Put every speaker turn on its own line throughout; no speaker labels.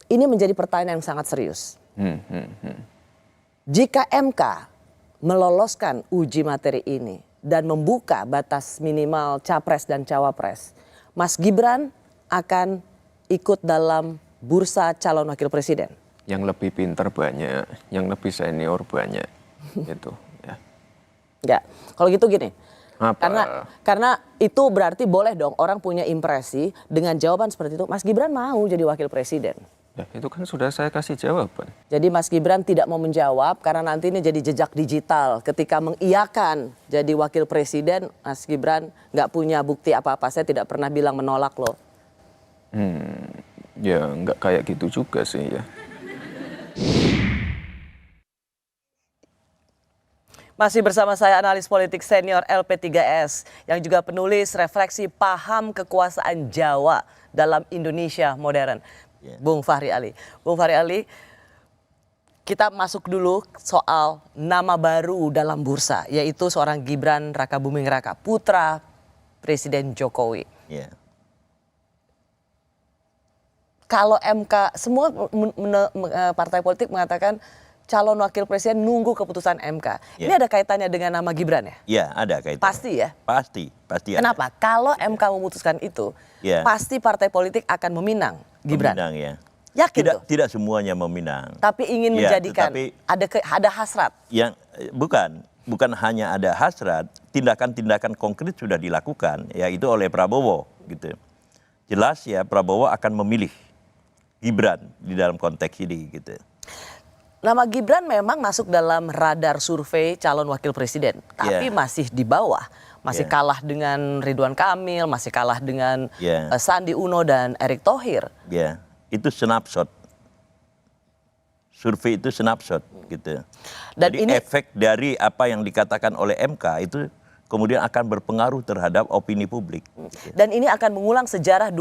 ini menjadi pertanyaan yang sangat serius. Jika MK meloloskan uji materi ini dan membuka batas minimal capres dan cawapres, Mas Gibran akan ikut dalam bursa calon wakil presiden.
Yang lebih pintar banyak, yang lebih senior banyak, gitu ya.
Enggak, kalau gitu gini.
Apa?
Karena itu berarti boleh dong orang punya impresi dengan jawaban seperti itu. Mas Gibran mau jadi wakil presiden.
Ya, itu kan sudah saya kasih jawaban.
Jadi Mas Gibran tidak mau menjawab karena nanti ini jadi jejak digital. Ketika mengiyakan jadi wakil presiden, Mas Gibran nggak punya bukti apa-apa. Saya tidak pernah bilang menolak loh.
Ya nggak kayak gitu juga sih ya.
Masih bersama saya analis politik senior LP3S yang juga penulis refleksi paham kekuasaan Jawa dalam Indonesia modern. Bung Fahri Ali. Bung Fahri Ali, kita masuk dulu soal nama baru dalam bursa, yaitu seorang Gibran Rakabuming Raka, putra Presiden Jokowi. Kalau MK, semua partai politik mengatakan calon wakil presiden nunggu keputusan MK. Ini ada kaitannya dengan nama Gibran ya?
Iya, ada kaitannya.
Pasti ya?
Pasti ada.
Kenapa? Kalau MK memutuskan itu, pasti partai politik akan meminang Gibran.
Meminang ya.
Yakin tuh?
Tidak semuanya meminang.
Tapi ingin menjadikan, ada hasrat.
Yang bukan hanya ada hasrat, tindakan-tindakan konkret sudah dilakukan, yaitu oleh Prabowo gitu. Jelas ya, Prabowo akan memilih Gibran di dalam konteks ini gitu.
Nama Gibran memang masuk dalam radar survei calon wakil presiden, tapi masih di bawah, masih kalah dengan Ridwan Kamil, masih kalah dengan Sandi Uno dan Erick Thohir.
Ya, itu snapshot. Survei itu snapshot gitu.
Dan
jadi efek dari apa yang dikatakan oleh MK itu kemudian akan berpengaruh terhadap opini publik.
Dan ini akan mengulang sejarah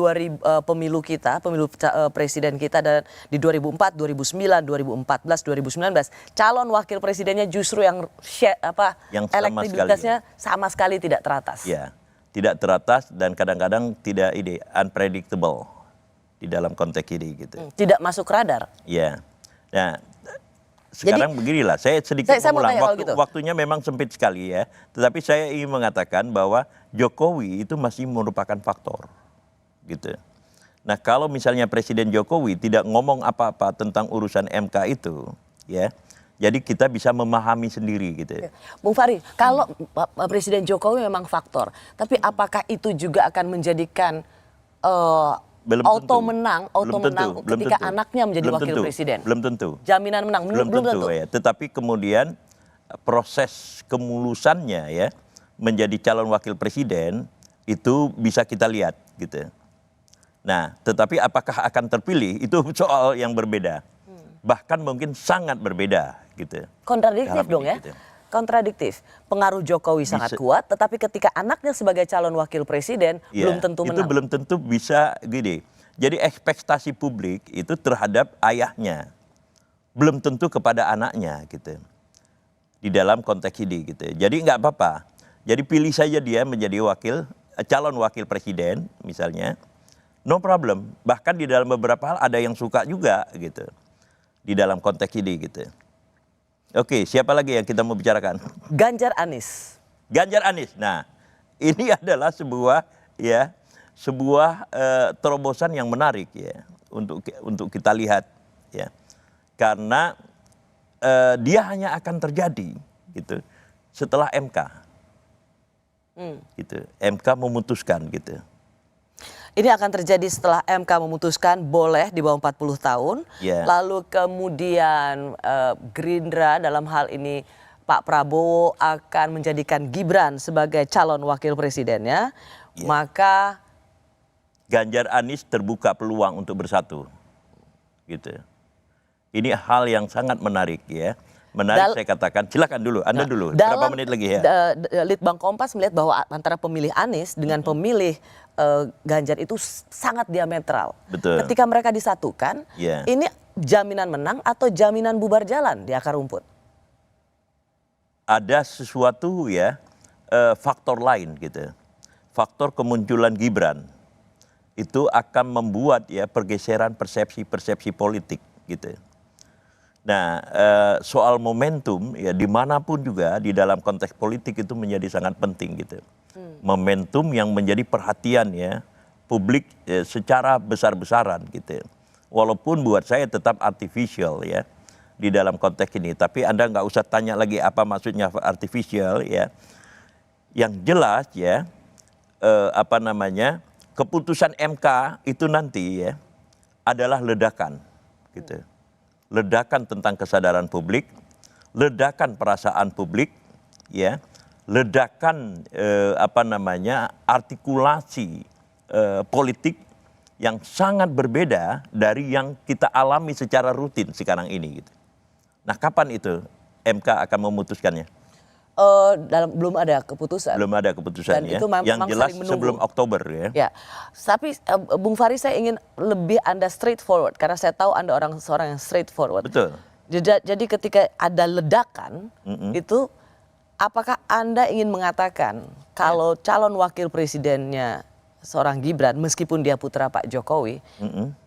pemilu kita, pemilu presiden kita dan di 2004, 2009, 2014, 2019. Calon wakil presidennya justru yang elektabilitasnya sama sekali tidak teratas.
Ya, tidak teratas dan kadang-kadang tidak unpredictable di dalam konteks ini gitu.
Tidak masuk radar.
Ya, nah. Sekarang beginilah, saya sedikit mengulang, waktunya memang sempit sekali ya. Tetapi saya ingin mengatakan bahwa Jokowi itu masih merupakan faktor. Gitu. Nah kalau misalnya Presiden Jokowi tidak ngomong apa-apa tentang urusan MK itu, ya, jadi kita bisa memahami sendiri gitu.
Bung Fahri, kalau Presiden Jokowi memang faktor, tapi apakah itu juga akan menjadikan auto menang ketika anaknya menjadi wakil presiden?
Belum tentu.
Jaminan menang belum tentu.
Ya. Tetapi kemudian proses kemulusannya ya menjadi calon wakil presiden itu bisa kita lihat gitu. Nah, tetapi apakah akan terpilih itu soal yang berbeda. Bahkan mungkin sangat berbeda gitu.
Kontradiktif dong ya. Gitu. Kontradiktif. Pengaruh Jokowi sangat kuat, tetapi ketika anaknya sebagai calon wakil presiden belum tentu menang.
Itu belum tentu bisa gini. Jadi ekspektasi publik itu terhadap ayahnya belum tentu kepada anaknya gitu. Di dalam konteks ini gitu. Jadi nggak apa-apa. Jadi pilih saja dia menjadi calon wakil presiden misalnya. No problem. Bahkan di dalam beberapa hal ada yang suka juga gitu. Di dalam konteks ini gitu. Oke, siapa lagi yang kita mau bicarakan?
Ganjar Anies.
Ganjar Anies. Nah, ini adalah sebuah terobosan yang menarik ya untuk kita lihat ya. Karena dia hanya akan terjadi gitu setelah MK. Gitu. MK memutuskan gitu.
Ini akan terjadi setelah MK memutuskan boleh di bawah 40 tahun. Lalu kemudian Gerindra dalam hal ini Pak Prabowo akan menjadikan Gibran sebagai calon wakil presidennya. Maka
Ganjar Anies terbuka peluang untuk bersatu. Gitu. Ini hal yang sangat menarik ya. Menarik saya katakan, silakan dulu, Anda dulu, berapa menit lagi ya?
Litbang Kompas melihat bahwa antara pemilih Anies dengan pemilih Ganjar itu sangat diametral.
Betul.
Ketika mereka disatukan, ini jaminan menang atau jaminan bubar jalan di akar rumput?
Ada sesuatu ya, faktor lain gitu. Faktor kemunculan Gibran. itu akan membuat ya pergeseran persepsi politik gitu. Nah, soal momentum ya dimanapun juga di dalam konteks politik itu menjadi sangat penting gitu. Momentum yang menjadi perhatian ya publik secara besar-besaran gitu. Walaupun buat saya tetap artificial ya di dalam konteks ini. Tapi Anda nggak usah tanya lagi apa maksudnya artificial ya. Yang jelas ya keputusan MK itu nanti ya adalah ledakan gitu. Ledakan tentang kesadaran publik, ledakan perasaan publik ya, ledakan artikulasi politik yang sangat berbeda dari yang kita alami secara rutin sekarang ini gitu. Nah, kapan itu MK akan memutuskannya?
Belum ada keputusan.
Belum ada keputusan
Dan
ya.
itu
Yang jelas
saling menunggu.
sebelum Oktober ya.
Ya, tapi Bung Fahri, saya ingin lebih Anda straightforward karena saya tahu Anda seorang yang straightforward.
Betul.
Jadi ketika ada ledakan itu, apakah Anda ingin mengatakan kalau calon wakil presidennya seorang Gibran meskipun dia putra Pak Jokowi,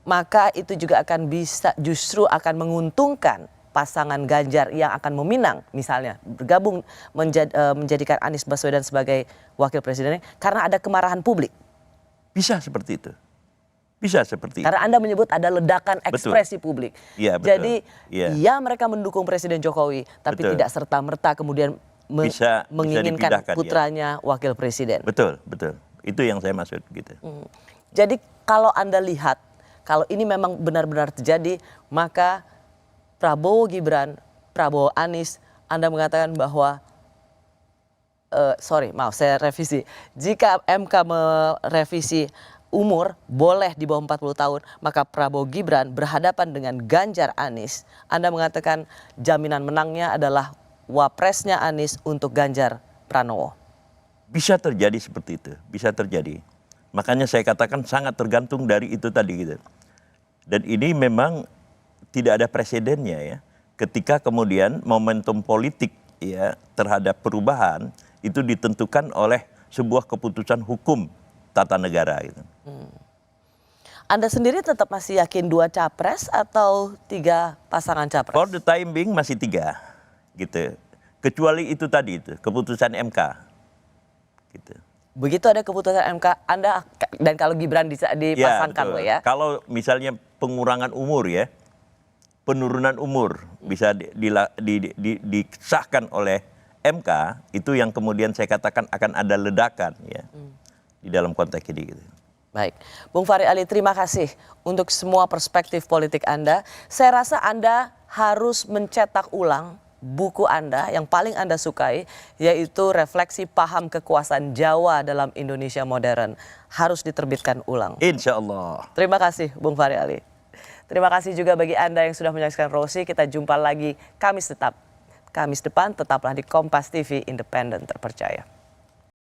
maka itu juga akan justru akan menguntungkan pasangan Ganjar yang akan meminang misalnya bergabung menjadikan Anies Baswedan sebagai wakil presidennya karena ada kemarahan publik?
Bisa seperti itu. Bisa seperti itu.
Karena Anda menyebut ada ledakan ekspresi publik.
Iya, betul.
Jadi
Iya.
mereka mendukung Presiden Jokowi tapi
Betul.
tidak serta-merta kemudian
Bisa
menginginkan
dipindahkan,
putranya wakil presiden.
Betul. Itu yang saya maksud gitu.
Jadi kalau Anda lihat, kalau ini memang benar-benar terjadi, maka Prabowo Gibran, Prabowo Anies, Anda mengatakan bahwa, saya revisi. Jika MK merevisi umur boleh di bawah 40 tahun, maka Prabowo Gibran berhadapan dengan Ganjar Anies. Anda mengatakan jaminan menangnya adalah wapresnya Anies untuk Ganjar Pranowo.
Bisa terjadi seperti itu, bisa terjadi. Makanya saya katakan sangat tergantung dari itu tadi gitu. Dan ini memang tidak ada presidennya ya. Ketika kemudian momentum politik ya terhadap perubahan itu ditentukan oleh sebuah keputusan hukum tata negara gitu.
Anda sendiri tetap masih yakin 2 capres atau 3 pasangan capres?
For the time being masih 3 gitu. Kecuali itu tadi itu keputusan MK gitu.
Begitu ada keputusan MK, Anda dan kalau Gibran dipasangkan
betul.
loh ya.
Kalau misalnya pengurangan umur ya, penurunan umur bisa disahkan oleh MK, itu yang kemudian saya katakan akan ada ledakan ya di dalam konteks ini. Gitu.
Baik, Bung Fahri Ali, terima kasih untuk semua perspektif politik Anda. Saya rasa Anda harus mencetak ulang buku Anda yang paling Anda sukai, yaitu Refleksi Paham Kekuasaan Jawa dalam Indonesia Modern. Harus diterbitkan ulang.
Insya Allah.
Terima kasih Bung Fahri Ali. Terima kasih juga bagi Anda yang sudah menyaksikan Rosi. Kita jumpa lagi Kamis depan, tetaplah di Kompas TV Independen Terpercaya.